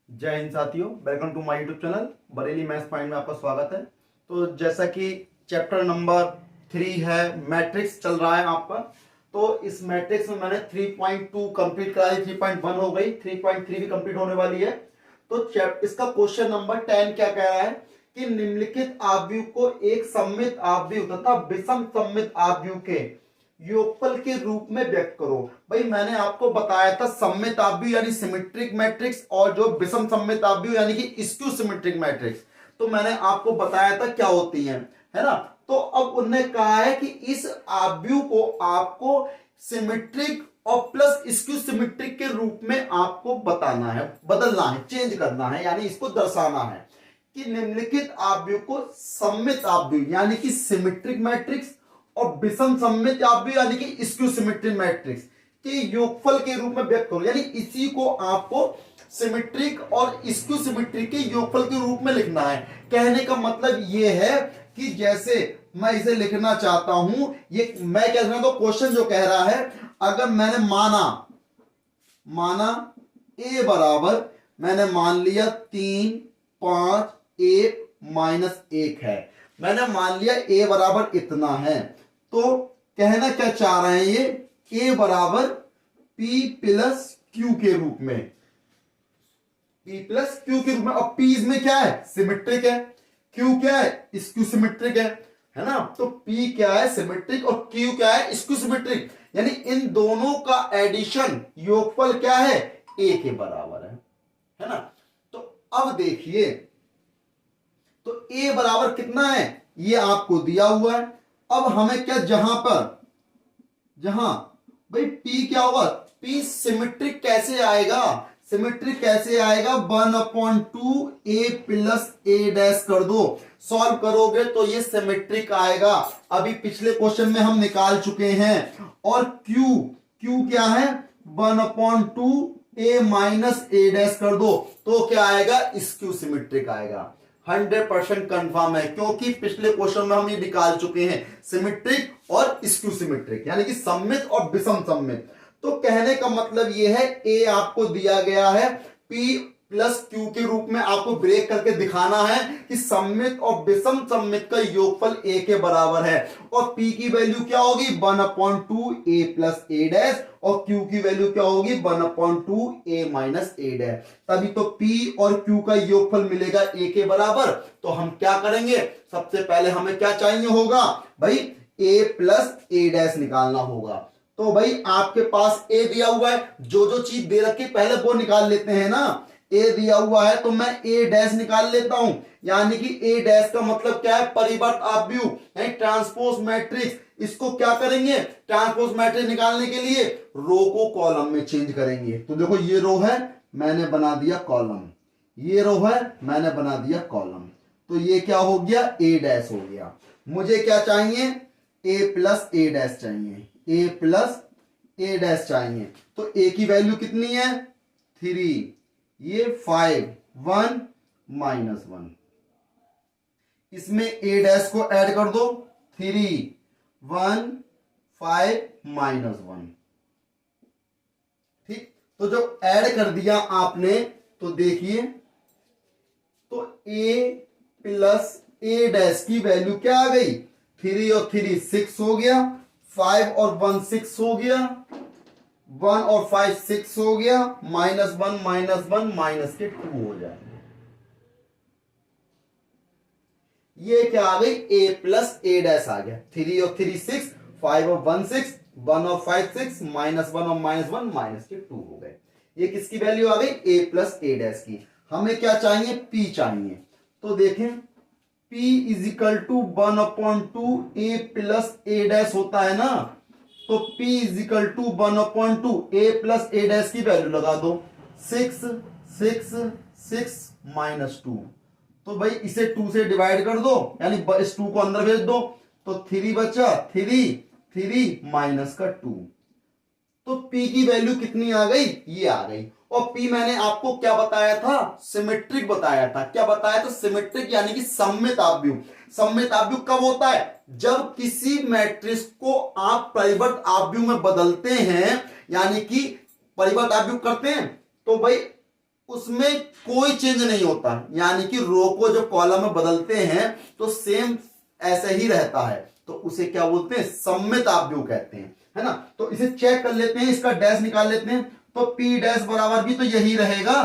जय हिंद साथियों, welcome to my YouTube channel Bareilly maths point में आपका स्वागत है। तो जैसा कि चैप्टर नंबर 3 है, मैट्रिक्स चल रहा है आपका। तो इस मैट्रिक्स में मैंने 3.2 कंप्लीट करा दी, 3.1 हो गई, 3.3 भी कंप्लीट होने वाली है। तो इसका क्वेश्चन नंबर 10 क्या कह रहा है कि निम्नलिखित आव्यूह को एक सममित आव्यूह तथा विषम सममित आव्यूह के योगफल के रूप में व्यक्त करो। भाई मैंने आपको बताया था सममित आव्यूह यानी सिमेट्रिक मैट्रिक्स और जो विषम सममित आव्यूह यानी कि स्क्यू सिमेट्रिक मैट्रिक्स। तो मैंने आपको बताया था क्या होती है ना। तो अब उन्होंने कहा है कि इस आव्यूह को आपको सिमेट्रिक और प्लस स्क्यू सिमेट्रिक के रूप में आपको बताना है, बदलना है, चेंज करना है, यानी इसको दर्शाना है कि निम्नलिखित आव्यूह को सममित आव्यूह यानी कि सिमेट्रिक मैट्रिक्स और विषम सममित आव्यूह यानी कि स्क्यू सिमेट्रिक मैट्रिक्स के योगफल के रूप में व्यक्त करो। यानी इसी को आपको सिमेट्रिक और स्क्यू सिमेट्रिक के योगफल के रूप में लिखना है। कहने का मतलब यह है कि जैसे मैं इसे लिखना चाहता हूं, ये मैं क्या कहना, तो क्वेश्चन जो कह रहा है, अगर मैंने माना ए बराबर, मैंने मान लिया 3, 5, 1 -1 है, मैंने मान लिया ए बराबर इतना है। तो कहना क्या चाह रहे हैं, ये ए बराबर पी प्लस क्यू के रूप में, पी प्लस क्यू के रूप में। और पी इसमें क्या है, सिमेट्रिक है, क्यू क्या है, स्क्यू सिमेट्रिक है ना। तो पी क्या है, सिमेट्रिक, और क्यू क्या है, स्क्यू सिमेट्रिक। यानी इन दोनों का एडिशन योगफल क्या है, ए के बराबर है ना। तो अब देखिए, तो ए बराबर कितना है, ये आपको दिया हुआ है। अब हमें क्या, जहां भाई पी क्या होगा, पी सिमेट्रिक कैसे आएगा, सिमेट्रिक कैसे आएगा, 1/2 ए प्लस ए डैश कर दो, सॉल्व करोगे तो ये सिमेट्रिक आएगा। अभी पिछले क्वेश्चन में हम निकाल चुके हैं। और क्यू क्या है, 1/2 ए माइनस ए डैश कर दो, तो क्या आएगा, स्क्यू सिमेट्रिक आएगा। 100% कंफर्म है, क्योंकि पिछले क्वेश्चन में हम ये निकाल चुके हैं, सिमेट्रिक और स्क्यू सिमेट्रिक यानी कि सममित और विषम सममित। तो कहने का मतलब ये है, ए आपको दिया गया है, पी प्लस क्यू के रूप में आपको ब्रेक करके दिखाना है कि सममित और विषम सममित का योगफल ए के बराबर है। और पी की वैल्यू क्या होगी, 1/2 ए प्लस ए डैश, और क्यू की वैल्यू क्या होगी, 1/2 ए माइनस ए डैश। तभी तो पी और क्यू का योगफल मिलेगा ए के बराबर। तो हम क्या करेंगे, सबसे पहले हमें क्या चाहिए होगा भाई, ए प्लस ए डैश निकालना होगा। तो भाई आपके पास ए दिया हुआ है, जो चीज दे रखी पहले वो निकाल लेते हैं ना। ए दिया हुआ है तो मैं ए डैश निकाल लेता हूं, यानी कि ए डैश का मतलब क्या है, परिवर्त आव्यूह यानी ट्रांसपोज मैट्रिक्स। इसको क्या करेंगे, ट्रांसपोज मैट्रिक्स निकालने के लिए रो को कॉलम में चेंज करेंगे। तो देखो ये रो है, मैंने बना दिया कॉलम, ये रो है, मैंने बना दिया कॉलम। तो ये क्या हो गया, ए डैश हो गया। मुझे क्या चाहिए, ए प्लस ए डैश चाहिए, ए प्लस ए डैश चाहिए। तो ए की वैल्यू कितनी है, 3, ये 5, 1 -1, इसमें ए डैश को ऐड कर दो, 3, 1, 5 -1। ठीक, तो जब ऐड कर दिया आपने तो देखिए, तो ए प्लस ए डैश की वैल्यू क्या आ गई, 3 और 3 6 हो गया, 5 और 1 6 हो गया, 1 और 5 6 हो गया, -1 माइनस के 2 हो जाएंगे। ये क्या आ गई, ए प्लस ए डैश आ गया, 3 और 3 6, 5 और 1 6, 1 और 5 6, -1 और -1 माइनस के 2 हो गए। ये किसकी वैल्यू आ गई, ए प्लस ए डैश की। हमें क्या चाहिए, पी चाहिए। तो देखें, P = 1/2 ए प्लस ए डैश होता है ना। तो P = 1/2 ए प्लस ए डैश की वैल्यू लगा दो, 6 6 6 -2। तो भाई इसे 2 से डिवाइड कर दो, यानी इस 2 को अंदर भेज दो, तो 3 बचा, 3 माइनस का 2। तो P की वैल्यू कितनी आ गई, ये आ गई। और P मैंने आपको क्या बताया था, सिमेट्रिक बताया था। क्या बताया था, सिमेट्रिक यानी कि सममित आव्यूह। सममित आव्यूह कब होता है, जब किसी मैट्रिक्स को आप परिवर्त आव्यूह में बदलते हैं, यानी कि परिवर्त आव्यूह करते हैं। तो भाई उसमें कोई चेंज नहीं होता, यानी कि रो को जब कॉलम में बदलते हैं तो सेम ऐसे ही रहता है, तो उसे क्या बोलते हैं, सममित आव्यूह कहते हैं, है ना। तो इसे चेक कर लेते हैं, इसका डैश निकाल लेते हैं, तो P डैश बराबर भी तो यही रहेगा,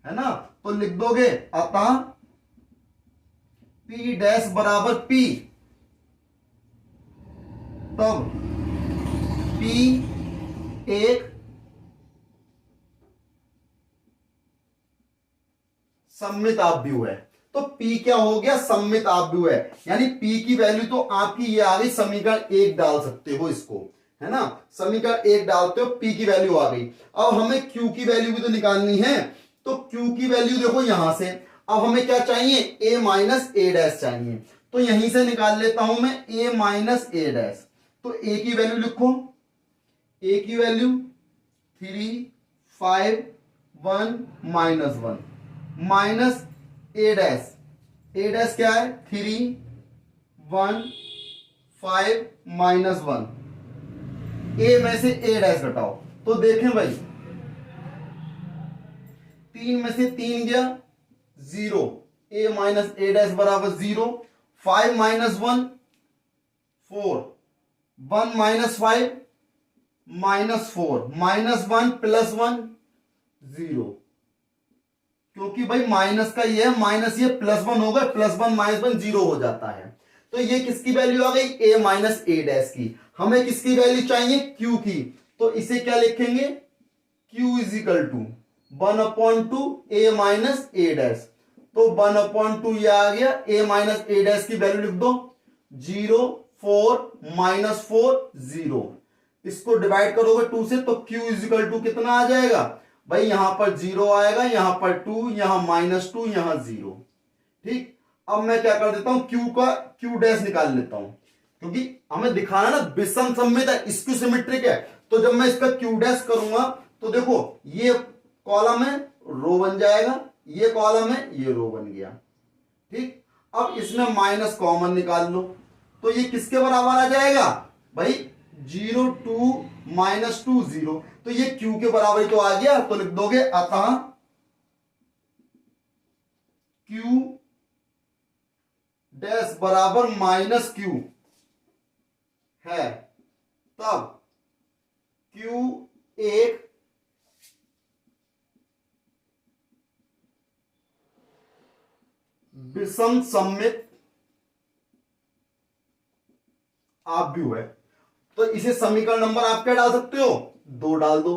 है ना। तो लिख दोगे अतः P डैश बराबर P, तब P एक सममित आव्यूह है। तो P क्या हो गया, सममित आव्यूह है, यानी P की वैल्यू तो आपकी ये आ गई, समीकरण 1 डाल सकते हो इसको, है ना। समीकरण 1 डालते हो, P की वैल्यू आ गई। अब हमें Q की वैल्यू भी तो निकालनी है, तो Q की वैल्यू देखो यहां से, अब हमें क्या चाहिए, A माइनस ए डैश चाहिए, तो यहीं से निकाल लेता हूं मैं A माइनस ए डैश। तो A की वैल्यू लिखो, A की value 3 5 1 -1 minus A dash, A dash क्या है 3 1 5 -1, ए में से ए डैश घटाओ, तो देखें भाई 3 में से 3 गया 0, ए माइनस ए डैश बराबर 0, 5 -1 4, 1 -5 -4, -1 +1 0, क्योंकि भाई माइनस का ये है, माइनस ये +1 होगा, +1 -1 0 हो जाता है। तो ये किसकी वैल्यू आ गई, A माइनस ए डैश की। हमें किसकी वैल्यू चाहिए, Q की, तो इसे क्या लिखेंगे, Q is equal to 1/2 A minus A dash, तो 1/2 ये आ गया, A माइनस ए डैश की वैल्यू लिख दो 0 4 -4 0, इसको डिवाइड करोगे 2 से, तो Q इज इक्वल टू कितना आ जाएगा भाई, यहां पर 0 आएगा, यहां पर 2, यहां -2, यहां 0, ठीक। अब मैं क्या कर देता हूं, Q का Q डैश निकाल लेता हूं, क्योंकि हमें दिखाना ना विषम सममित है, स्क्यू सिमेट्रिक है। तो जब मैं इसका Q डैश करूंगा तो देखो ये कॉलम है, रो बन जाएगा, ये कॉलम है, ये रो बन गया, ठीक। अब इसमें माइनस कॉमन निकाल लो, तो ये किसके बराबर आ जाएगा भाई, 0 2 -2 0, तो ये Q के बराबर तो आ गया। तो लिख दोगे अतः Q डैश बराबर -Q है, तब Q एक विषम सममित आव्यूह है। तो इसे समीकरण नंबर आप क्या डाल सकते हो, 2 डाल दो।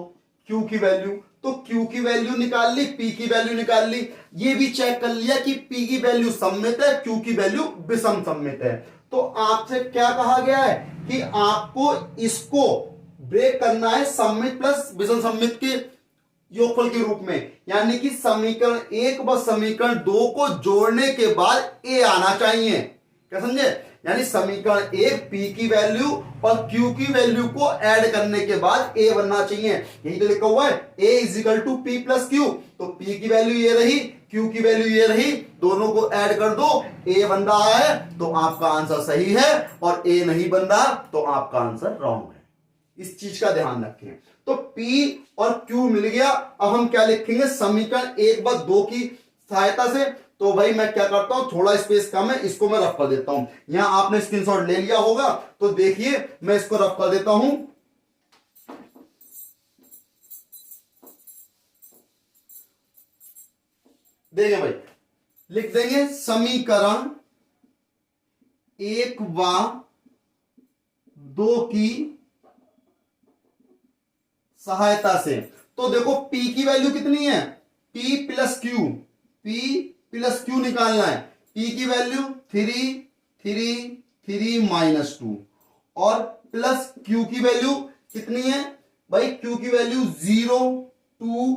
Q की वैल्यू, तो Q की वैल्यू निकाल ली, P की वैल्यू निकाल ली, ये भी चेक कर लिया कि P की वैल्यू सममित है, Q की वैल्यू विषम सममित है। तो आपसे क्या कहा गया है कि आपको इसको ब्रेक करना है सममित प्लस विषम सममित के योगफल के रूप में, यानी कि समीकरण 1 व समीकरण 2 को जोड़ने के बाद A आना चाहिए, क्या समझे। यानी समीकरण 1 P की वैल्यू और Q की वैल्यू को ऐड करने के बाद A बनना चाहिए, यही तो लिखा हुआ है A is equal to P plus Q। तो P की वैल्यू ये रही, Q की वैल्यू ये रही, दोनों को ऐड कर दो, A बन रहा है तो आपका आंसर सही है, और A नहीं बन रहा तो आपका आंसर रॉन्ग है। इस चीज का ध्यान रखें। तो P और Q मिल गया। अब हम क्या लिखेंगे, समीकरण 1 व 2 की सहायता से। तो भाई मैं क्या करता हूं, थोड़ा स्पेस कम है, इसको मैं रफ कर देता हूं। यहां आपने स्क्रीनशॉट ले लिया होगा, तो देखिए मैं इसको रफ कर देता हूं। देखिए भाई, लिख देंगे समीकरण 1 व 2 की सहायता से। तो देखो P की वैल्यू कितनी है, P plus Q, P plus Q निकालना है। P की वैल्यू 3 3 3 -2, और प्लस Q की वैल्यू कितनी है भाई, Q की वैल्यू 0 2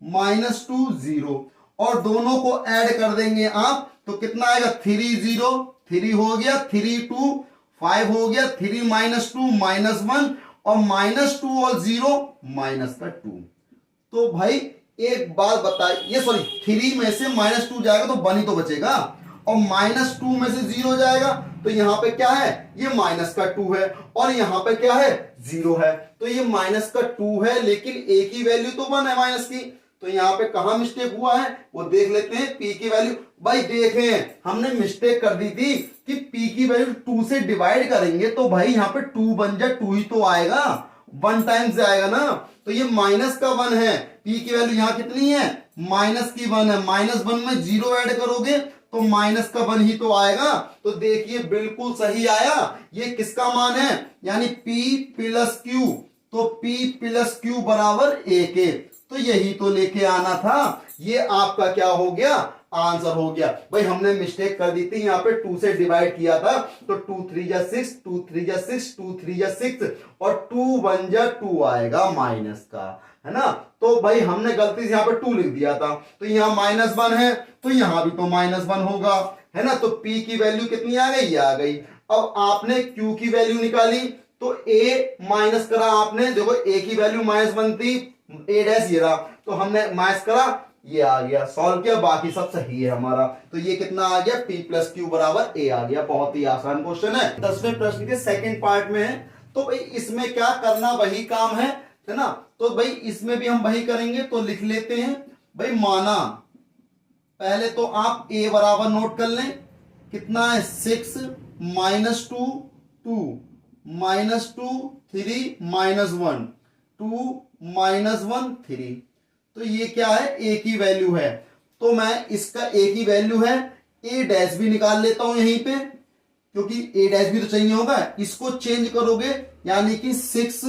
-2 0, और दोनों को ऐड कर देंगे आप, तो कितना आएगा 3 0 3 हो गया, 3 2 5 हो गया, 3 -2 -1, और -2 और 0 -2। तो भाई एक बात बताइए, सॉरी 3 में से -2 जाएगा तो 1 ही तो बचेगा, और -2 में से 0 जाएगा, तो यहां पे क्या है, ये -2 है, और यहां पे क्या है 0 है, तो ये -2 है, लेकिन A की वैल्यू तो 1 है माइनस की, तो यहाँ पे कहाँ मिस्टेक हुआ है वो देख लेते हैं। पी की वैल्यू भाई देखें हमने मिस्टेक कर दी थी कि पी की वैल्यू 2 से डिवाइड करेंगे तो भाई यहाँ पे 2 बन जाए 2 ही तो आएगा, 1 टाइम्स आएगा ना। तो ये माइनस का 1 है, पी की वैल्यू यहाँ कितनी है माइनस की 1 है, -1 में 0 ऐड करोगे तो माइनस का 1 ही तो आएगा। तो देखिए बिल्कुल सही आया। ये किसका मान है यानी P प्लस Q, तो P प्लस Q बराबर 1 है। तो यही तो लेके आना था, ये आपका क्या हो गया आंसर हो गया। भाई हमने मिस्टेक कर दी थी, यहाँ पे 2 से डिवाइड किया था तो 2 3 जा 6, 2 3 जा 6, 2 3 जा 6 और 2 1 जा 2 आएगा माइनस का, है ना। तो भाई हमने गलती से यहाँ पे 2 लिख दिया था, तो यहाँ -1 है तो यहाँ भी तो -1 होगा, है ना। तो P की वैल्यू कितनी आ गई, ये आ गई। अब आपने Q की वैल्यू निकाली तो A माइनस करा आपने, देखो A की वैल्यू -1 थी, A डैश ये रहा, तो हमने माइनस करा ये आ गया, सॉल्व किया, बाकी सब सही है हमारा। तो ये कितना आ गया P प्लस Q बराबर A आ गया। बहुत ही आसान क्वेश्चन है। 10वें प्रश्न के सेकंड पार्ट में है। तो भाई इसमें क्या करना वही काम है ना। तो भाई इसमें भी हम वही करेंगे, तो लिख लेते हैं भाई माना, पहले तो आप A बराबर नोट कर लें, कितना है 6 -2 2 -2 3 -1 2 -1 3। तो ये क्या है A की वैल्यू है, तो मैं इसका A की वैल्यू है A डैश भी निकाल लेता हूं यहीं पे, क्योंकि A डैश भी तो चाहिए होगा। इसको चेंज करोगे यानी कि 6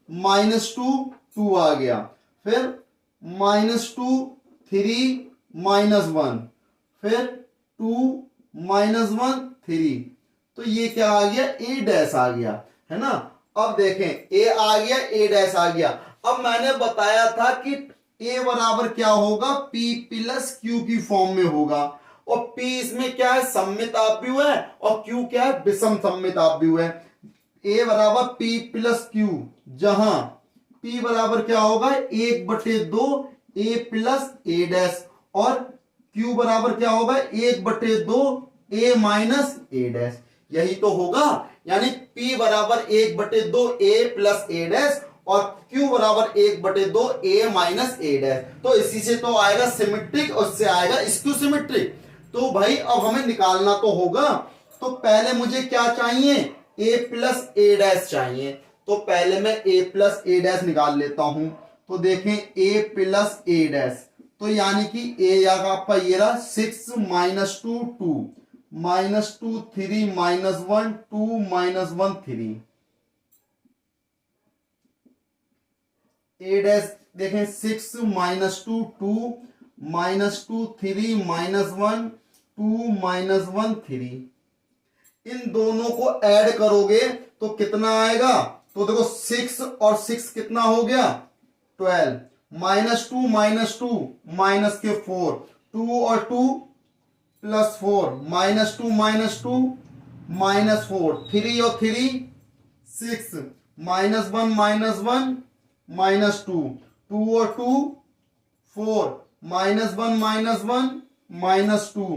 -2 2 आ गया, फिर -2 3 -1, फिर 2 -1 3। तो ये क्या आ गया A डैश आ गया, है ना। अब देखें A आ गया A डैश आ गया। अब मैंने बताया था कि A बराबर क्या होगा P प्लस Q की फॉर्म में होगा, और P इसमें क्या है सममित आव्यूह है और Q क्या है विषम सममित आव्यूह है। A बराबर P प्लस Q, जहां P बराबर क्या होगा 1/2 A प्लस A डैश, और Q बराबर क्या होगा 1/2 A माइनस A डैश, यही तो होगा। यानी P बराबर 1/2 A प्लस A डैश और Q बराबर 1/2 A माइनस A डैश। तो इसी से तो आएगा सिमेट्रिक और इससे आएगा स्क्यू सिमेट्रिक। तो भाई अब हमें निकालना तो होगा, तो पहले मुझे क्या चाहिए A प्लस A डैश चाहिए, तो पहले मैं A प्लस A डैश निकाल लेता हूं। तो देखें A प्लस A डैश, तो यानी कि A आपका ये रहा 6 -2 2 -2 3 -1 2 -1 3। A डैश देखें 6 -2 2 -2 3 -1 2 -1 3। इन दोनों को ऐड करोगे तो कितना आएगा, तो देखो 6 और 6 कितना हो गया 12, -2 -2 माइनस के 4, 2 और 2 +4, -2 -2 -4, 3 और 3 6, -1 -2, 2 और 2 4, -1 -2,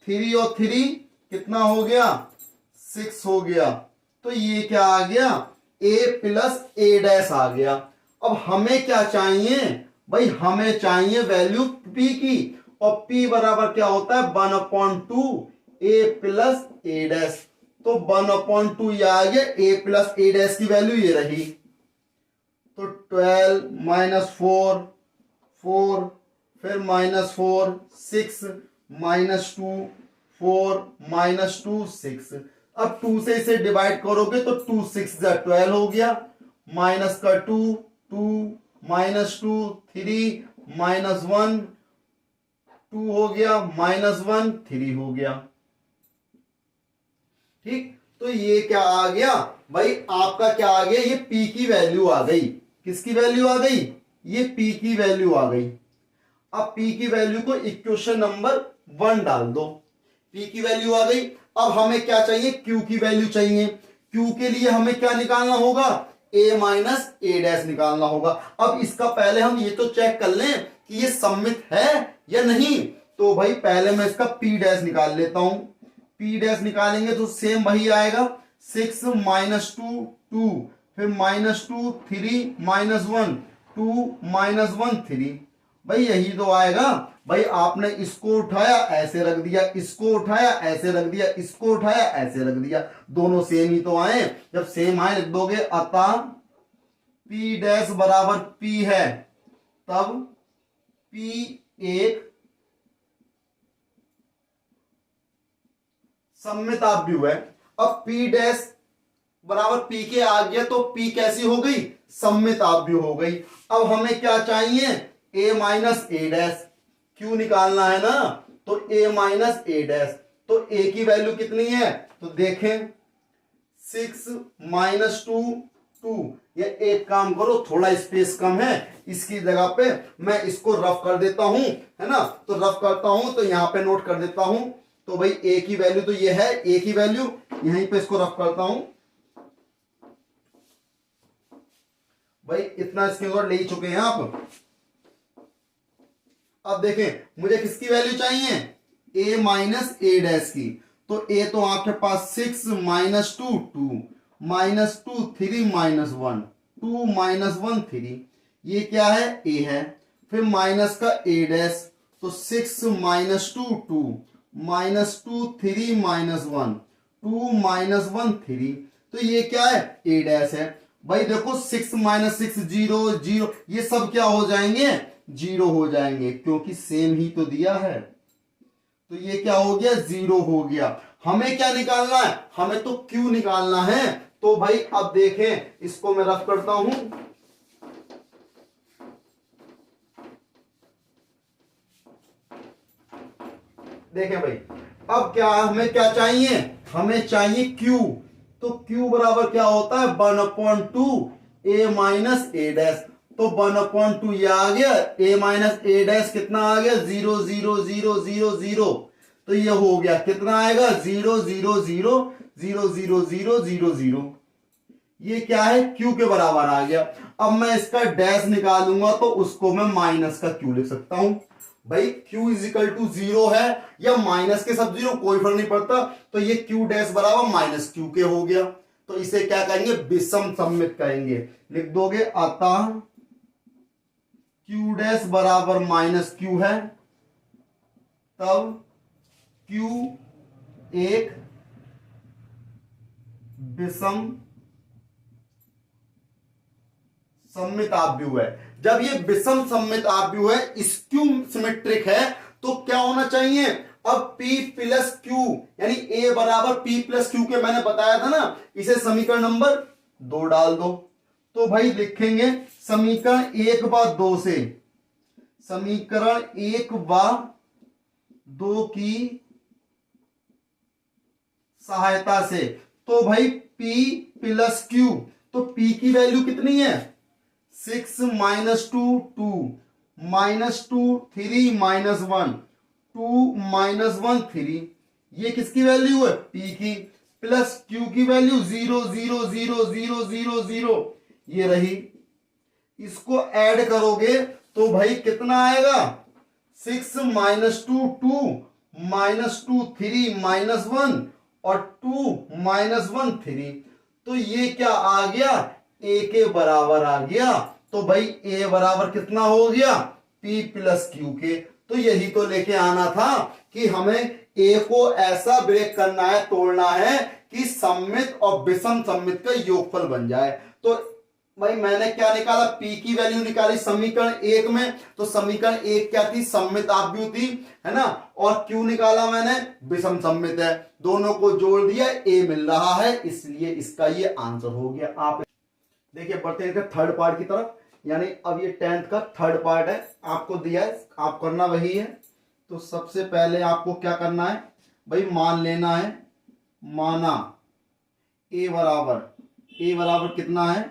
3 और 3 कितना हो गया 6 हो गया। तो ये क्या आ गया A प्लस A डैश आ गया। अब हमें क्या चाहिए भाई, हमें चाहिए वैल्यू P की, और P बराबर क्या होता है 1/2 A प्लस A डैश। तो 1/2 ये आ गया, A प्लस A डैश की वैल्यू ये रही, तो 12 -4 4, फिर -4 6 -2 4 -2 6। अब 2 से इसे डिवाइड करोगे तो 2 6 12 हो गया, माइनस का 2 2 -2 3 -1 2 हो गया, -1 3 हो गया। ठीक, तो ये क्या आ गया भाई आपका क्या आ गया, ये P की वैल्यू आ गई। किसकी वैल्यू आ गई, ये P की वैल्यू आ गई। अब P की वैल्यू को इक्वेशन नंबर 1 डाल दो, P की वैल्यू आ गई। अब हमें क्या चाहिए Q की वैल्यू चाहिए। Q के लिए हमें क्या निकालना होगा A माइनस A डैश निकालना होगा। अब इसका पहले हम ये तो चेक कर लें कि ये सममित है या नहीं। तो भाई पहले मैं इसका P डैश निकाल लेता हूं। P डैश निकालेंगे तो सेम वही आएगा, 6 -2 2, फिर -2 3 -1 2 -1 3, भाई यही तो आएगा। भाई आपने इसको उठाया ऐसे रख दिया, इसको उठाया ऐसे रख दिया, इसको उठाया ऐसे रख दिया, दोनों सेम ही तो आए। जब सेम आए लिख दोगे अतः P डैश बराबर P है, तब P एक सममित आव्यूह है। अब P डैश बराबर P के आ गया तो P कैसी हो गई, सममित आव्यूह हो गई। अब हमें क्या चाहिए, A minus A dash, Q निकालना है ना, तो A माइनस ए डैश, तो A की वैल्यू कितनी है, तो देखें 6 माइनस 2 2। ये एक काम करो, थोड़ा स्पेस कम है, इसकी जगह पे मैं इसको रफ कर देता हूं, है ना, तो रफ करता हूं तो यहां पे नोट कर देता हूं। तो भाई A की वैल्यू तो ये है, A की वैल्यू यहीं पे इसको रफ करता हूं। भाई इतना स्क्रीनशॉट ले ही चुके हैं आप। अब देखें मुझे किसकी वैल्यू चाहिए, A माइनस ए डैश की, तो A तो आपके पास 6 माइनस 2 2 माइनस 2 3 माइनस 1 2 माइनस 1 3, ये क्या है, A है। फिर माइनस का A डैश, तो 6 माइनस 2 2 माइनस 2 3 माइनस 1 2 माइनस 1 3, तो ये क्या है, A डैश है। भाई देखो 6 माइनस 6 0 0, ये सब क्या हो जाएंगे, 0 हो जाएंगे, क्योंकि सेम ही तो दिया है। तो ये क्या हो गया, 0 हो गया। हमें क्या निकालना है, हमें तो Q निकालना है। तो भाई अब देखें, इसको मैं रफ करता हूं। देखें भाई, अब क्या हमें क्या चाहिए, हमें चाहिए Q। तो Q बराबर क्या होता है, 1/2 A माइनस ए डैश, तो 1/2 ये आ गया, A माइनस ए डैश कितना आ गया, 0 0 0 0 0, तो ये हो गया कितना आएगा, 0 0 0 0 0 0 0 0, ये क्या है, Q के बराबर आ गया। अब मैं इसका डैश निकालूंगा तो उसको मैं माइनस का Q लिख सकता हूं। भाई Q इजिकल टू 0 है या माइनस के सब 0, कोई फर्क नहीं पड़ता, तो ये Q डैश बराबर माइनस Q के हो गया। तो इसे क्या कहेंगे, विषम सममित कहेंगे। लिख दोगे अतः Q डैश बराबर माइनस Q है, तब Q एक विषम सममित आव्यूह है। जब ये विषम सममित आव्यूह है, स्क्यू सिमेट्रिक है, तो क्या होना चाहिए, अब P प्लस Q यानी A बराबर P प्लस Q के मैंने बताया था ना, इसे समीकरण नंबर 2 डाल दो। तो भाई लिखेंगे समीकरण 1 व 2 से, समीकरण 1 व 2 की सहायता से, तो भाई P प्लस Q, तो P की वैल्यू कितनी है, 6 माइनस 2 2 माइनस 2 3 माइनस 1 2 माइनस 1 3, ये किसकी वैल्यू है, P की, प्लस Q की वैल्यू 0 0 0 0 0 0, ये रही। इसको ऐड करोगे तो भाई कितना आएगा, 6 माइनस 2 2 माइनस 2 3 माइनस 1 और 2 माइनस 1 3, तो ये क्या आ गया, A के बराबर आ गया। तो भाई A बराबर कितना हो गया, P प्लस Q के। तो यही तो लेके आना था कि हमें A को ऐसा ब्रेक करना है, तोड़ना है कि सममित और विषम सममित का योगफल बन जाए। तो भाई मैंने क्या निकाला, P की वैल्यू निकाली समीकरण 1 में, तो समीकरण 1 क्या थी, सममित आव्यूह थी, है ना, और Q निकाला मैंने, विषम सममित है, दोनों को जोड़ दिया, A मिल रहा है, इसलिए इसका ये आंसर हो गया। आप देखिए बढ़ते हैं थर्ड पार्ट की तरफ, यानी अब ये 10th का थर्ड पार्ट है, आपको दिया है, आप करना वही है। तो सबसे पहले आपको क्या करना है, भाई मान लेना है, माना A बराबर कितना है,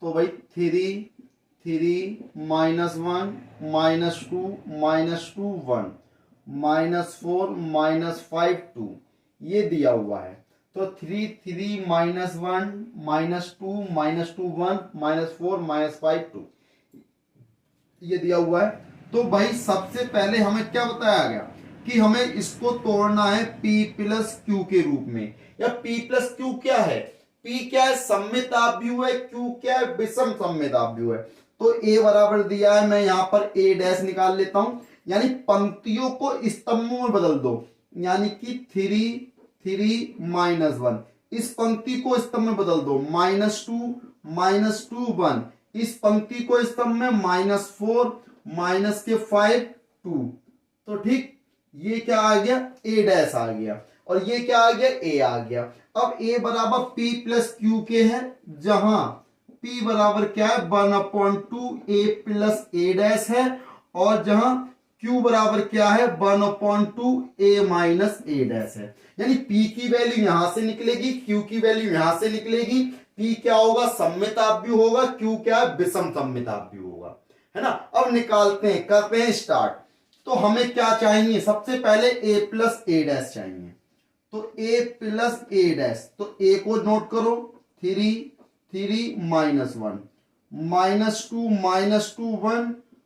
तो भाई 3 3 minus 1 minus 2 minus 2 1 minus 4 minus 5 2, ये दिया हुआ है। तो 3 3 माइनस 1 माइनस 2 1 माइनस 4 माइनस 5 2, ये दिया हुआ है। तो भाई सबसे पहले हमें क्या बताया गया कि हमें इसको तोड़ना है P प्लस Q के रूप में, या P प्लस Q क्या है, P क्या है, सममित आव्यूह है, Q क्या है, विषम सममित आव्यूह है। तो ए बराबर दिया है, मैं यहां पर ए डैश निकाल लेता हूं, यानी पंक्तियों को स्तंभों में बदल दो, यानी कि 3 3 -1, इस पंक्ति को स्तंभ में बदल दो, -2 1, इस पंक्ति को स्तंभ में -4 -5 2। तो ठीक, ये क्या आ गया, ए डैश आ गया, और ये क्या आ गया, ए आ गया। अब ए बराबर पी प्लस क्यू के है, जहां पी बराबर क्या है 1/2 ए प्लस ए डैश है, और जहां क्यू बराबर क्या है 1/2 ए माइनस ए डैश है। यानी पी की वैल्यू यहां से निकलेगी, क्यू की वैल्यू यहां से निकलेगी। पी क्या होगा, सममिताभ्यु होगा, क्यू क्या है, विषम सममिताभ्यु होगा, है ना। अब निकालते हैं, करते हैं स्टार्ट। तो हमें क्या चाहिए, सबसे पहले ए प्लस ए डैश चाहिए, तो ए प्लस ए डैश, तो ए को नोट करो 3 3 -1 -2 -2 1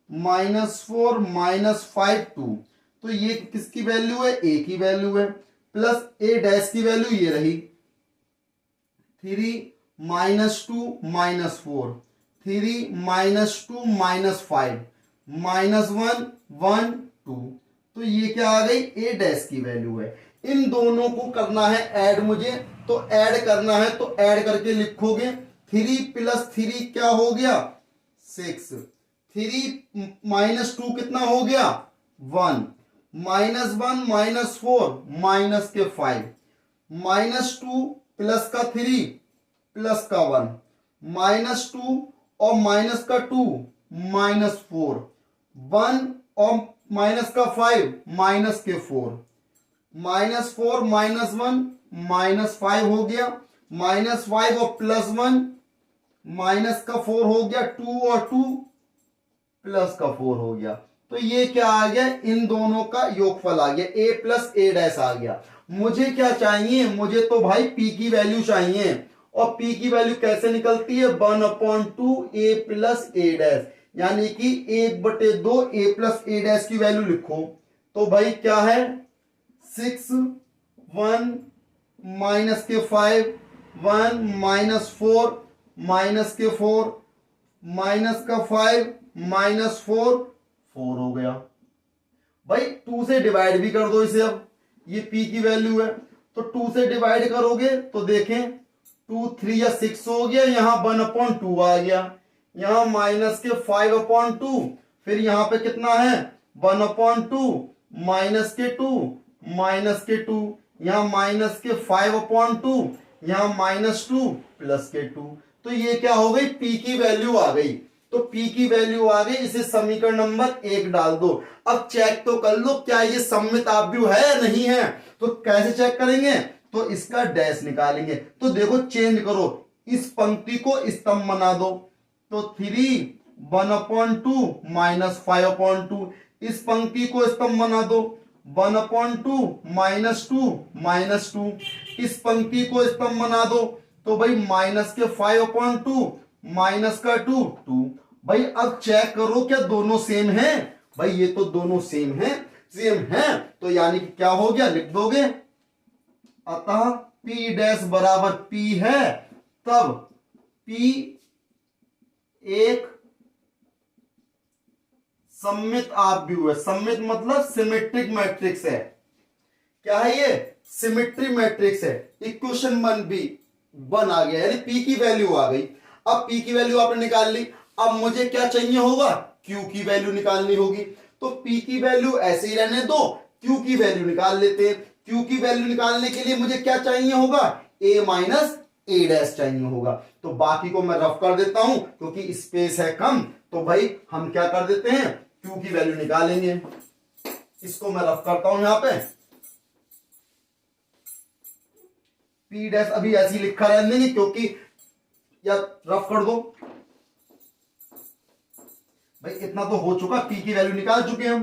-4 -5 2। तो ये किसकी वैल्यू है, ए की वैल्यू है, प्लस ए डैश की वैल्यू ये रही 3 -2 -4 3 -2 -5 -1 1 2। तो ये क्या आ गई, ए डैश की वैल्यू है। इन दोनों को करना है ऐड मुझे, तो ऐड करना है, तो ऐड करके लिखोगे 3 + 3 क्या हो गया 6, 3 -2 कितना हो गया 1 -1 -4 -5 -2 प्लस का 3 प्लस का 1 -2 और माइनस का 2 -4 1 और माइनस का 5 माइनस के 4 -4 -1 -5 हो गया, -5 और +1 माइनस का 4 हो गया, 2 और 2 प्लस का 4 हो गया। तो ये क्या आ गया, इन दोनों का योगफल आ गया, a प्लस ए डैश आ गया। मुझे क्या चाहिए, मुझे तो भाई p की वैल्यू चाहिए, और p की वैल्यू कैसे निकलती है 1/2 a प्लस ए डैश, यानी कि 1/2 a प्लस ए डैश की वैल्यू लिखो। तो भाई क्या है 6 1 माइनस के 5 1 -4 माइनस के 4 माइनस का 5 -4 4 हो गया। भाई 2 से डिवाइड भी कर दो इसे, अब ये p की वैल्यू है, तो 2 से डिवाइड करोगे तो देखें 2 3 या 6 हो गया, यहां 1/2 आ गया, यहां माइनस के 5/2, फिर यहां पे कितना है 1/2 माइनस के 2 माइनस के 2, यहां माइनस के 5/2, यहां -2 प्लस के 2। तो ये क्या हो गई, p की वैल्यू आ गई। तो p की वैल्यू आ गई, इसे समीकरण नंबर 1 डाल दो। अब चेक तो कर लो क्या ये सममिताभ्यु है या नहीं है। तो कैसे चेक करेंगे, तो इसका डैश निकालेंगे। तो देखो चेंज करो, इस पंक्ति को स्तंभ बना दो, तो 3 1/2 -5/2, इस पंक्ति को स्तंभ बना दो 1/2 -2 इस पंक्ति को स्तंभ बना दो, तो भाई माइनस के 5/2 माइनस का 2 2। भाई अब चेक करो क्या दोनों सेम हैं, भाई ये तो दोनों सेम हैं, तो यानी कि क्या हो गया, लिख दोगे अतः p डैश बराबर p है, तब p एक सममित आव्यूह है। सममित मतलब सिमेट्रिक मैट्रिक्स है। क्या है ये, सिमेट्री मैट्रिक्स है। इक्वेशन 1 आ गया, यानी p की वैल्यू आ गई। अब p की वैल्यू आपने निकाल ली, अब मुझे क्या चाहिए होगा, q की वैल्यू निकालनी होगी। तो p की वैल्यू ऐसे ही रहने दो, q की वैल्यू निकाल लेते हैं। q की वैल्यू निकालने के लिए मुझे क्या चाहिए होगा, a माइनस ए डैश चाहिए होगा। तो बाकी को मैं रफ कर देता हूं, क्योंकि स्पेस है कम, तो भाई हम क्या कर देते हैं, q की वैल्यू निकालेंगे। इसको मैं रफ करता हूं यहां पे, p डैश अभी ऐसे ही लिखा रहने देंगे, क्योंकि या रफ कर दो भाई, इतना तो हो चुका, p की वैल्यू निकाल चुके हम।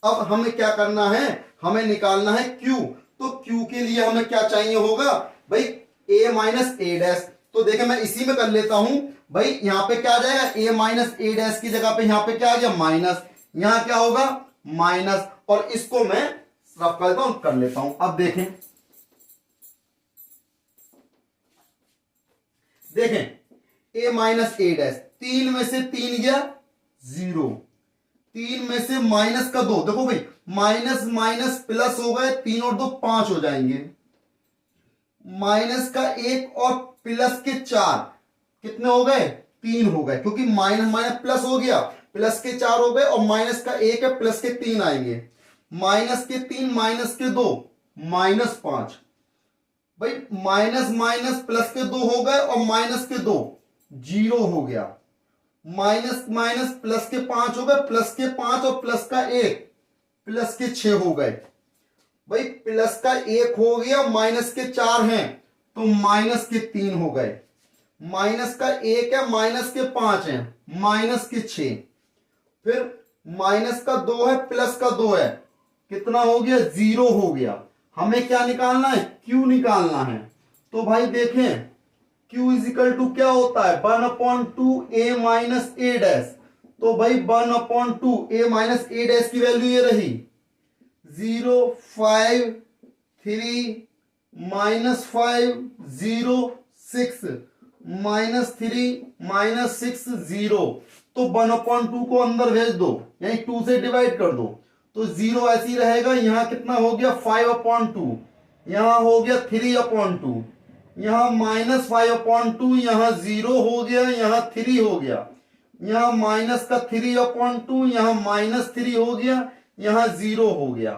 अब हमें क्या करना है, हमें निकालना है q। तो q के लिए हमें क्या चाहिए होगा भाई, a माइनस ए डैश। तो देखें मैं इसी में कर लेता हूं भाई, यहां पे क्या आ जाएगा, a माइनस ए डैश की जगह पे यहां पे क्या आ गया माइनस, यहां क्या होगा माइनस, और इसको मैं रफ कर लेता हूं। अब देखें a माइनस ए डैश, 3 में से 3 गया 0, 3 में से माइनस का 2, देखो भाई माइनस माइनस प्लस हो गए, 3 और 2 5 हो जाएंगे, माइनस का 1 और प्लस के 4 कितने हो गए 3 हो गए, क्योंकि माइनस माइनस प्लस हो गया, प्लस के 4 हो गए और माइनस का 1 है, प्लस के 3 आएंगे, माइनस के 3 माइनस के 2 -5, भाई माइनस माइनस प्लस के 2 हो गए और माइनस के 2 0 हो गया, माइनस माइनस प्लस के 5 हो गए, प्लस के 5 और प्लस का 1 प्लस के 6 हो गए, भाई प्लस का 1 हो गया, माइनस के 4 हैं तो माइनस के 3 हो गए, माइनस का 1 है, माइनस के 5 हैं, माइनस के 6, फिर माइनस का 2 है, प्लस का 2 है, कितना हो गया 0 हो गया। हमें क्या निकालना है Q निकालना है, तो भाई देखें Q इज इक्वल टू क्या होता है 1/2 a माइनस a डैश, तो भाई 1/2 a माइनस a डैश की वैल्यू ये रही 0 5 3 -5 0 6 -3 -6 0, तो 1/2 को अंदर भेज दो, यानी 2 से डिवाइड कर दो, तो 0 ऐसी रहेगा, यहां कितना हो गया 5/2, यहां हो गया 3/2, यहां -5/2, यहां 0 हो गया, यहां 3 हो गया, यहां माइनस का 3/2, यहां -3 हो गया, यहां 0 हो गया,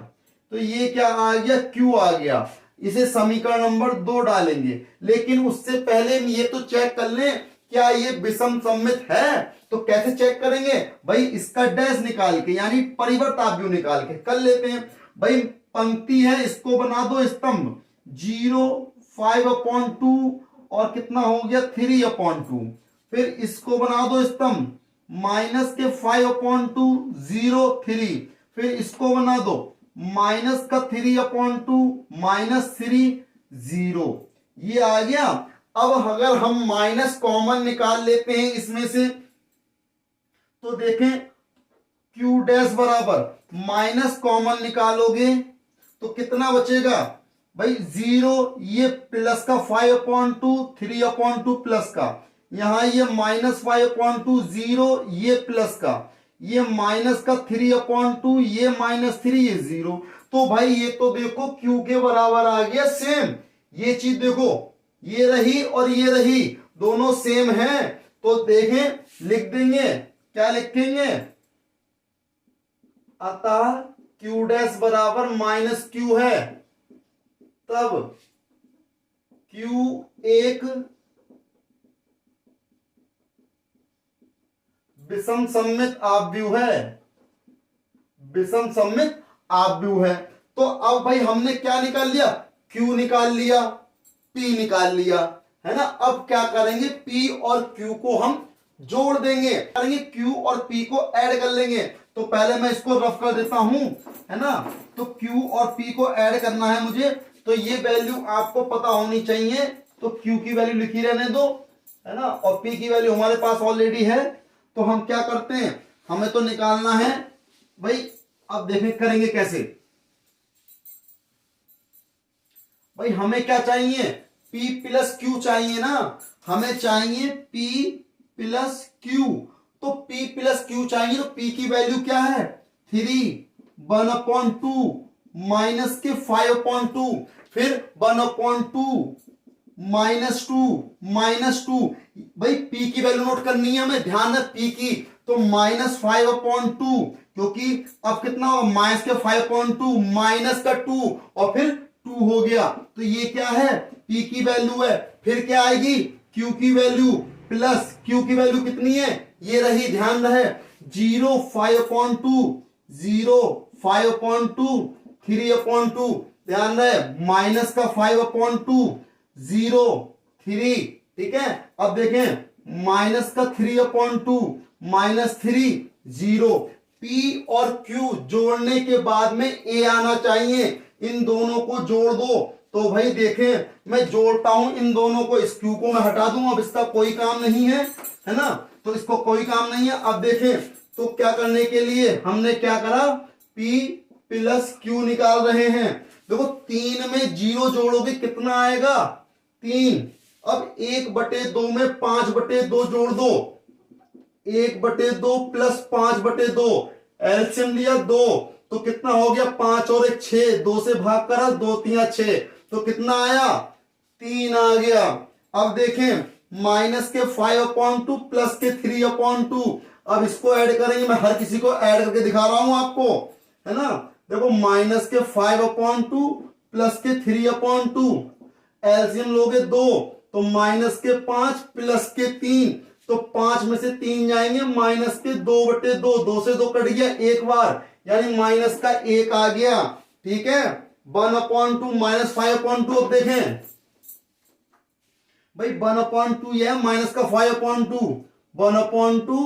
तो ये क्या आ गया Q आ गया। इसे समीकरण नंबर 2 डालेंगे, लेकिन उससे पहले ये तो चेक कर लें क्या ये विषम सममित है। तो कैसे चेक करेंगे भाई, इसका डैश निकाल के यानी परिवर्त आव्यूह निकाल के कर लेते हैं। भाई पंक्ति है, इसको बना दो स्तंभ, 0 5/2 और कितना हो गया 3/2, फिर इसको बना दो स्तंभ माइनस के 5/2 0 3, फिर इसको बना दो माइनस का 3/2 -3 0, ये आ गया। अब अगर हम माइनस कॉमन निकाल लेते हैं इसमें से, तो देखें Q डैश बराबर माइनस कॉमन निकालोगे तो कितना बचेगा भाई 0, ये प्लस का 5/2 3/2 प्लस का, यहां ये -5/2 0, ये प्लस का, ये माइनस का 3/2, ये -3, ये 0, तो भाई ये तो देखो Q के बराबर आ गया सेम। ये चीज देखो, ये रही और ये रही, दोनों सेम हैं, तो देखें लिख देंगे, क्या लिखेंगे, अतः Q डैश बराबर -Q है, तब Q एक विषम सममित आव्यूह है, विषम सममित आव्यूह है। तो अब भाई हमने क्या निकाल लिया, Q निकाल लिया, P निकाल लिया, है ना। अब क्या करेंगे, P और Q को हम जोड़ देंगे, करेंगे Q और P को ऐड कर लेंगे। तो पहले मैं इसको रफ कर देता हूं, है ना। तो Q और P को ऐड करना है मुझे, तो ये वैल्यू आपको पता होनी चाहिए, तो Q की वैल्यू लिखी रहने दो, है ना, और P की वैल्यू हमारे पास ऑलरेडी है। तो हम क्या करते हैं, हमें तो निकालना है भाई, अब देखें करेंगे कैसे। भाई हमें क्या चाहिए, P प्लस Q चाहिए ना, हमें चाहिए P प्लस Q, तो P प्लस Q चाहिए, तो P की वैल्यू क्या है 3 1/2 माइनस के 5/2, फिर 1/2 -2 भाई P की वैल्यू नोट करनी है हमें, ध्यान है P की, तो -5/2, क्योंकि अब कितना होगा माइनस के 5/2 माइनस का 2 और फिर 2 हो गया, तो ये क्या है P की वैल्यू है। फिर क्या आएगी Q की वैल्यू, प्लस Q की वैल्यू कितनी है, ये रही, ध्यान रहे 0 5/2 0 5/2 3/2, ध्यान रहे माइनस का 5/2 0 3, ठीक है। अब देखें माइनस का 3/2 -3 0, P और Q जोड़ने के बाद में A आना चाहिए, इन दोनों को जोड़ दो। तो भाई देखें मैं जोड़ता हूं इन दोनों को, इस Q को मैं हटा दूं, अब इसका कोई काम नहीं है, है ना, तो इसको कोई काम नहीं है। अब देखें तो क्या करने के लिए हमने क्या करा, P प्लस Q निकाल रहे हैं। देखो 3 में 0 जोड़ोगे कितना आएगा 3, अब 1/2 में 5/2 जोड़ दो, 1/2 प्लस 5/2, एलसीएम लिया 2, तो कितना हो गया 5 और 1 6, 2 से भाग करा 2 3 6, तो कितना आया 3 आ गया। अब देखें माइनस के 5/2 प्लस के 3/2, अब इसको ऐड करेंगे, मैं हर किसी को ऐड करके दिखा रहा हूं आपको, है ना। देखो माइनस के 5/2 प्लस के 3/2, एलसीएम लोगे 2, तो माइनस के 5 प्लस के 3, तो 5 में से 3 जाएंगे, माइनस के 2/2, 2 से 2 कट गया एक बार, यानी माइनस का 1 आ गया। ठीक है, 1/2 माइनस 5/2, अब देखें भाई 1/2 यह है माइनस का 5/2, 1/2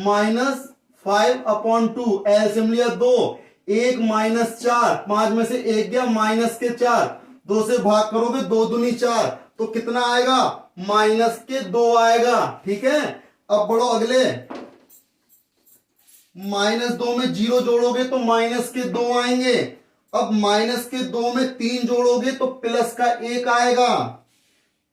माइनस 5/2, एलसीएम लिया 2, 1 माइनस 4, 5 में से 1 गया माइनस के 4, 2 से भाग करोगे 2 दूनी 4, तो कितना आएगा माइनस के 2 आएगा। ठीक है, अब बढ़ो अगले, -2 में 0 जोड़ोगे तो माइनस के 2 आएंगे। अब माइनस के 2 में 3 जोड़ोगे तो प्लस का 1 आएगा।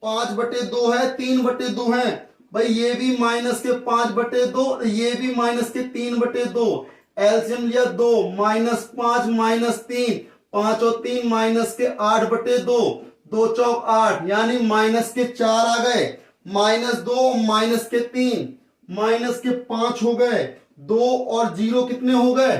5/2 है, 3/2 है, भाई ये भी माइनस के 5/2, ये भी माइनस के 3/2, एलसीएम लिया 2, -5 -3, 5 और 3 माइनस के 8/2, 2 चौक 8, यानी माइनस के 4 आ गए, -2 माइनस के 3 माइनस के 5 हो गए, 2 और 0 कितने हो गए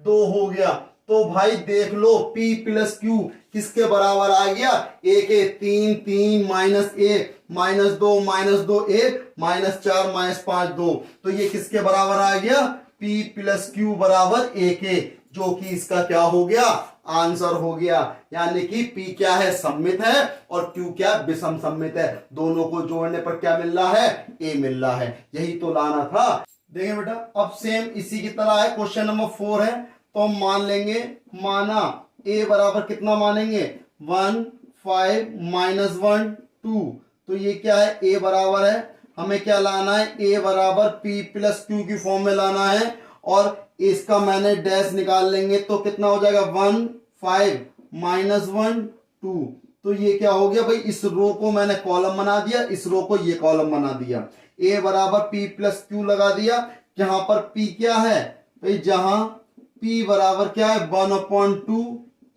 2 हो गया। तो भाई देख लो P प्लस Q किसके बराबर आ गया, एक 3 3 -1 -2 -2 1 -4 -5 2, तो ये किसके बराबर आ गया P प्लस Q बराबर 1, जो कि इसका क्या हो गया आंसर हो गया। यानी कि P क्या है सममित है और Q क्या विषम सममित है, दोनों को जोड़ने पर क्या मिल रहा है A मिल रहा है, यही तो लाना था। देखें बेटा, अब सेम इसी की तरह है, क्वेश्चन नंबर 4 है, तो हम मान लेंगे, माना A बराबर कितना मानेंगे 1 5 -1 2, तो ये क्या है A बराबर है, हमें क्या लाना है A बराबर P प्लस Q की फॉर्म में लाना है, और इसका मैंने डैश निकाल लेंगे तो कितना हो जाएगा 1 5 -1 2, तो ये क्या हो गया भाई, इस रो को मैंने कॉलम बना दिया, इस रो को ये कॉलम बना दिया, A बराबर P प्लस Q लगा दिया, जहां पर P क्या है भाई, जहां P बराबर क्या है 1/2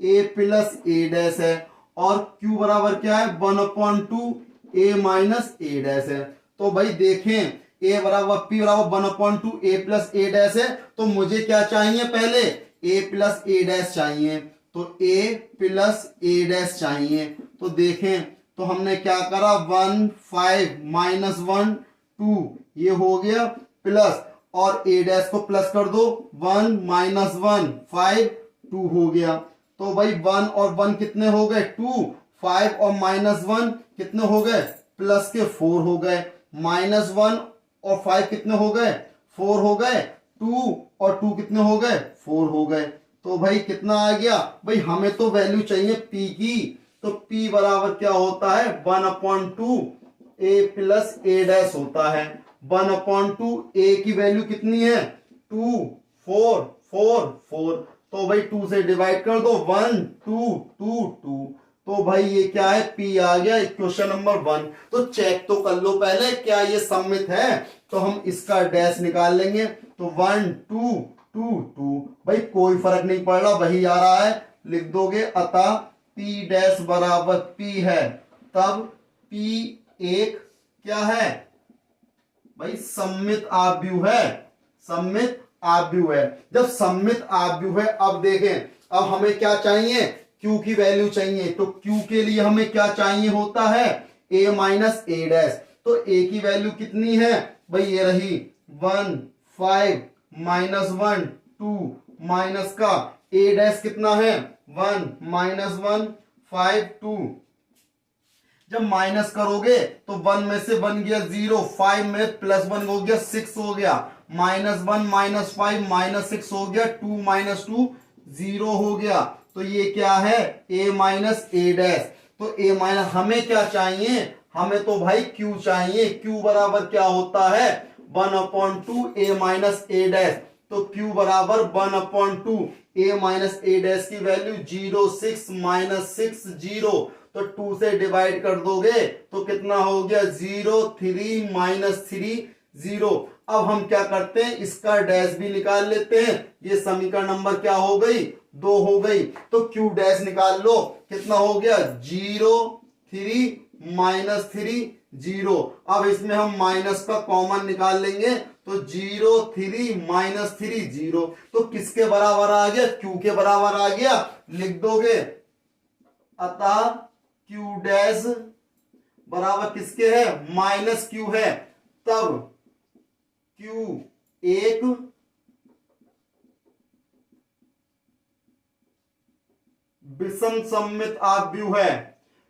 A प्लस A डैश है, और Q बराबर क्या है 1/2 A माइनस A डैश है। तो भाई देखें A बराबर P बराबर 1/2 A प्लस A डैश है, तो मुझे क्या चाहिए पहले A प्लस A डैश चाहिए, तो A प्लस A डैश चाहिए। तो देखें तो हमने क्या करा 1 5 -1 2 ये हो गया, प्लस और A डैश को प्लस कर दो 1 -1 5 2 हो गया। तो भाई 1 और 1 कितने हो गए 2, 5 और -1 कितने हो गए प्लस के 4 हो गए, -1 और 5 कितने हो गए 4 हो गए, 2 और 2 कितने हो गए 4 हो गए। तो भाई कितना आ गया भाई, हमें तो वैल्यू चाहिए P की, तो P बराबर क्या होता है 1/2 A प्लस A डैश होता है। 1/2 A की वैल्यू कितनी है 2 4 4 4, तो भाई 2 से डिवाइड कर दो 1 2 2 2, तो भाई ये क्या है P आ गया क्वेश्चन नंबर 1। तो चेक तो कर लो पहले क्या ये सममित है, तो हम इसका डैश निकाल लेंगे, तो 1 2 2 2, भाई कोई फर्क नहीं पड़ रहा वही आ रहा है, लिख दोगे, अतः P डैश बराबर P है, तब P एक क्या है भाई सममित आव्यूह है, सममित आव्यूह है। जब सममित आव्यूह है, अब देखें अब हमें क्या चाहिए Q की वैल्यू चाहिए, तो Q के लिए हमें क्या चाहिए होता है A माइनस A डैश, तो A की वैल्यू कितनी है भाई ये रही 1 5 -1 2 माइनस का A डैश कितना है 1 -1 5 2, जब माइनस करोगे तो 1 में से 1 गया 0, 5 में प्लस 1 हो गया 6 हो गया, -1 -5 -6 हो गया, 2 -2 0 हो गया। तो ये क्या है A माइनस A डैश, तो A माइनस हमें क्या चाहिए, हमें तो भाई Q चाहिए, Q बराबर क्या होता है 1/2 A माइनस A डैश, तो Q बराबर 1/2 A माइनस A डैश की वैल्यू 0 6 -6 0, तो 2 से डिवाइड कर दोगे तो कितना हो गया 0 3 -3 0, अब हम क्या करते हैं, इसका डैश भी निकाल लेते हैं। ये समीकरण नंबर क्या हो गई, 2 हो गई। तो क्यू डैश निकाल लो, कितना हो गया 0 3 -3 0। अब इसमें हम माइनस का कॉमन निकाल लेंगे, तो 0 3 -3 0। तो किसके बराबर आ गया, क्यू के बराबर आ गया। लिख दोगे, अतः क्यू डैश बराबर किसके है, माइनस क्यू है। तब क्यू एक विषम सममित आव्यूह है।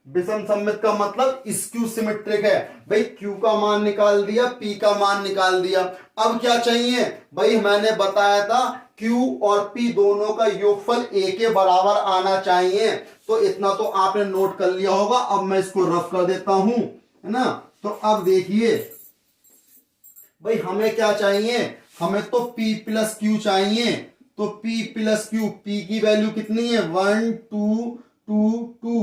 विषम सममित का मतलब स्क्यू सिमेट्रिक है। भाई क्यू का मान निकाल दिया, पी का मान निकाल दिया। अब क्या चाहिए भाई, मैंने बताया था क्यू और पी दोनों का योगफल ए के बराबर आना चाहिए। तो इतना तो आपने नोट कर लिया होगा। अब मैं इसको रफ कर देता हूं, है ना। तो अब देखिए भाई, हमें क्या चाहिए, हमें तो P प्लस क्यू चाहिए। तो P प्लस क्यू, P की वैल्यू कितनी है 1 2 2 2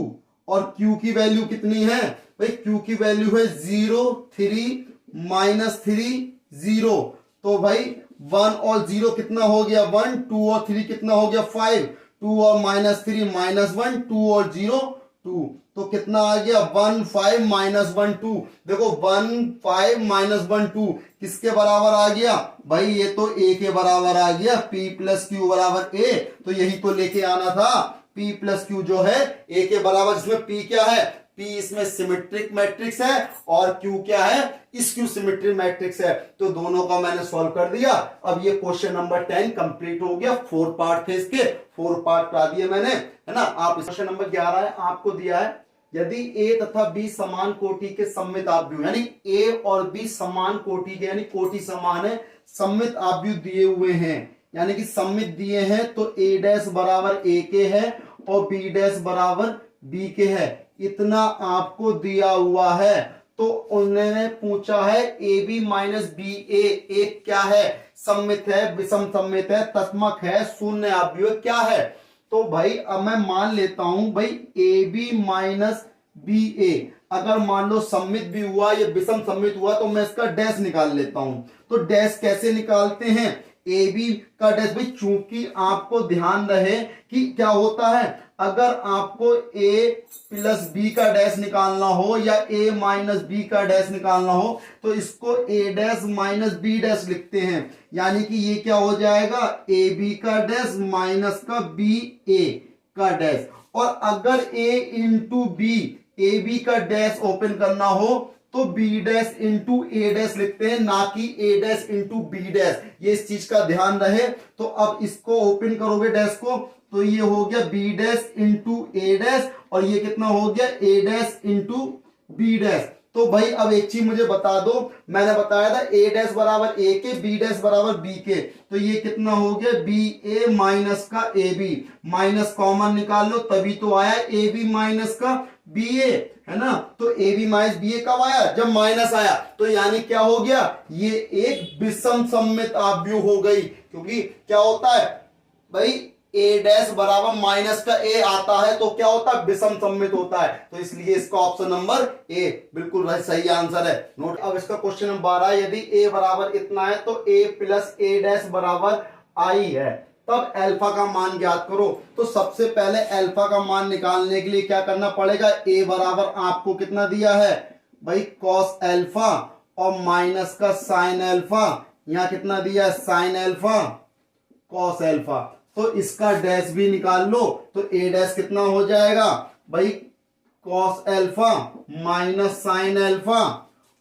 और Q की वैल्यू कितनी है भाई, Q की वैल्यू है 0 3 -3 0। तो भाई 1 और 0 कितना हो गया 1, 2 और 3 कितना हो गया 5, 2 और -3 -1, 2 और 0 2। तो कितना आ गया 1 5 -1 2। देखो 1 5 -1 2 किसके बराबर आ गया भाई, ये तो ए के बराबर आ गया। P प्लस क्यू बराबर ए, तो यही तो लेके आना था। P प्लस क्यू जो है ए के बराबर, जिसमें P क्या है, P इसमें सिमेट्रिक मैट्रिक्स है और Q क्या है, स्क्यू सिमेट्रिक मैट्रिक्स है। तो दोनों का मैंने सॉल्व कर दिया। अब ये क्वेश्चन नंबर 10 कंप्लीट हो गया। 4 पार्ट थे इसके, 4 पार्ट करा दिए मैंने, है ना। आप क्वेश्चन नंबर 11 है, आपको दिया है यदि A तथा B समान कोटि के सममित आव्यूह, यानी A और B समान कोटि के, यानी कोटि समान है, सममित आव्यूह दिए हुए हैं, यानी कि सममित दिए हैं, तो A डैश बराबर A के है और B डैश बराबर B के है। इतना आपको दिया हुआ है। तो उन्होंने पूछा है AB माइनस BA एक क्या है, सममित है, विषम सममित है, तस्मक है, शून्य आव्यूह क्या है। तो भाई अब मैं मान लेता हूं भाई AB माइनस BA अगर मान लो सममित भी हुआ या विषम सममित हुआ, तो मैं इसका डैश निकाल लेता हूं। तो डैश कैसे निकालते हैं, AB का डैश भाई, चूंकि आपको ध्यान रहे कि क्या होता है, अगर आपको A प्लस B का डैश निकालना हो या A माइनस B का डैश निकालना हो, तो इसको A dash minus B dash लिखते हैं। यानी कि ये क्या हो जाएगा, AB का डैश माइनस का BA का डैश। और अगर A इंटू B, AB का डैश ओपन करना हो तो B dash into A dash लिखते हैं, ना कि A dash into B dash. ये इस चीज का ध्यान रहे। तो अब इसको ओपन करोगे डैश को, तो ये हो गया B dash into A dash और ये कितना हो गया A dash into B dash. तो भाई अब एक चीज मुझे बता दो, मैंने बताया था A डैश बराबर A के, B डैश बराबर B के, तो ये कितना हो गया BA माइनस का AB, माइनस कॉमन निकाल लो, तभी तो आया AB माइनस का BA, है ना। तो AB माइनस BA कब आया, जब माइनस आया। तो यानी क्या हो गया, ये एक विषम सममित आव्यूह हो गई। क्योंकि क्या होता है भाई, A डैश बराबर माइनस का A आता है तो क्या होता है, विषम सममित होता है। तो इसलिए इसका ऑप्शन नंबर A बिल्कुल सही आंसर है। नोट। अब इसका क्वेश्चन नंबर 12, यदि A बराबर इतना है तो A प्लस A डैश बराबर I है, तब अल्फा का मान ज्ञात करो। तो सबसे पहले अल्फा का मान निकालने के लिए क्या करना पड़ेगा, A बराबर आपको कितना दिया है भाई कॉस अल्फा और माइनस का साइन अल्फा, यहां कितना दिया है साइन अल्फा कॉस अल्फा। तो इसका डैश भी निकाल लो, तो A डैश कितना हो जाएगा भाई cos alpha minus sine alpha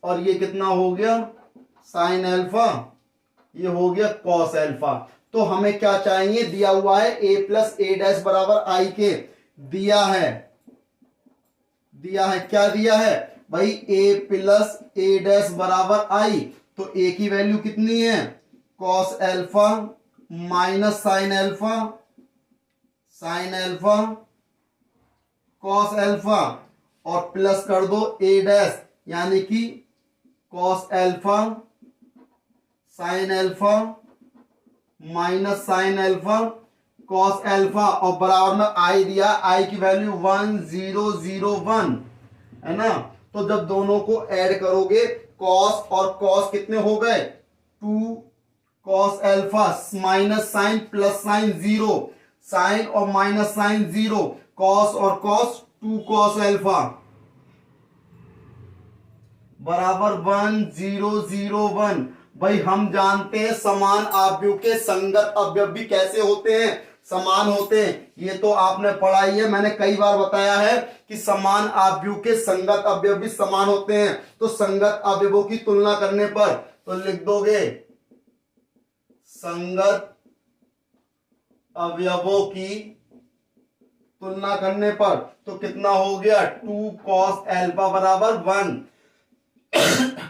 और ये कितना हो गया साइन अल्फा, ये हो गया कॉस अल्फा। तो हमें क्या चाहिए, दिया हुआ है A प्लस A डैश बराबर I के, दिया है क्या दिया है भाई A प्लस A डैश बराबर I। तो A की वैल्यू कितनी है cos alpha minus sine alpha cos alpha और प्लस कर दो A डैश, यानी कि cos alpha sine alpha minus sine alpha cos alpha और बराबर में I दिया, I की वैल्यू 1001 है ना। तो जब दोनों को ऐड करोगे कॉस और कॉस कितने हो गए 2 cos alpha minus sine plus sine 0, sine और माइनस साइन 0, कॉस और कॉस 2 कॉस अल्फा बराबर 1 0 0 1। भाई हम जानते हैं समान अवयव के संगत अवयव भी कैसे होते हैं, समान होते हैं। ये तो आपने पढ़ाई है, मैंने कई बार बताया है कि समान अवयव के संगत अवयव भी समान होते हैं। तो संगत अवयवों की तुलना करने पर तो लिख दोगे संगत अवयवों की तुलना करने पर तो कितना हो गया 2 कॉस अल्फा बराबर 1,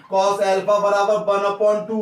कॉस अल्फा बराबर 1/2।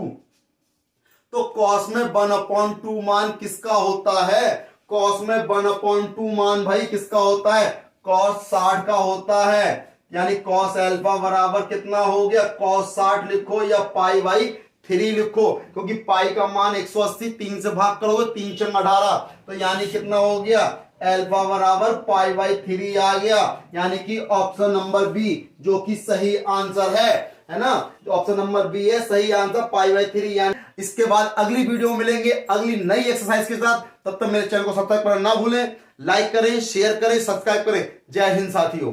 तो कॉस में 1/2 मान किसका होता है, कॉस में 1/2 मान भाई किसका होता है, कॉस 60 का होता है। यानी कॉस अल्फा बराबर कितना हो गया, कॉस 60 लिखो या पाई बाई 3 लिखो, क्योंकि पाई का मान 180, 3 से भाग करोगे 3 × 18, तो यानी कितना हो गया अल्फा बराबर पाई बाई 3 आ गया। यानी कि ऑप्शन नंबर बी जो कि सही आंसर है ना, जो ऑप्शन नंबर बी है सही आंसर पाई बाई 3। यानी इसके बाद अगली वीडियो में मिलेंगे अगली नई एक्सरसाइज के साथ। तब तक मेरे चैनल को सब्सक्राइब करना ना भूलें, लाइक करें, शेयर करें, सब्सक्राइब करें। जय हिंद साथियों।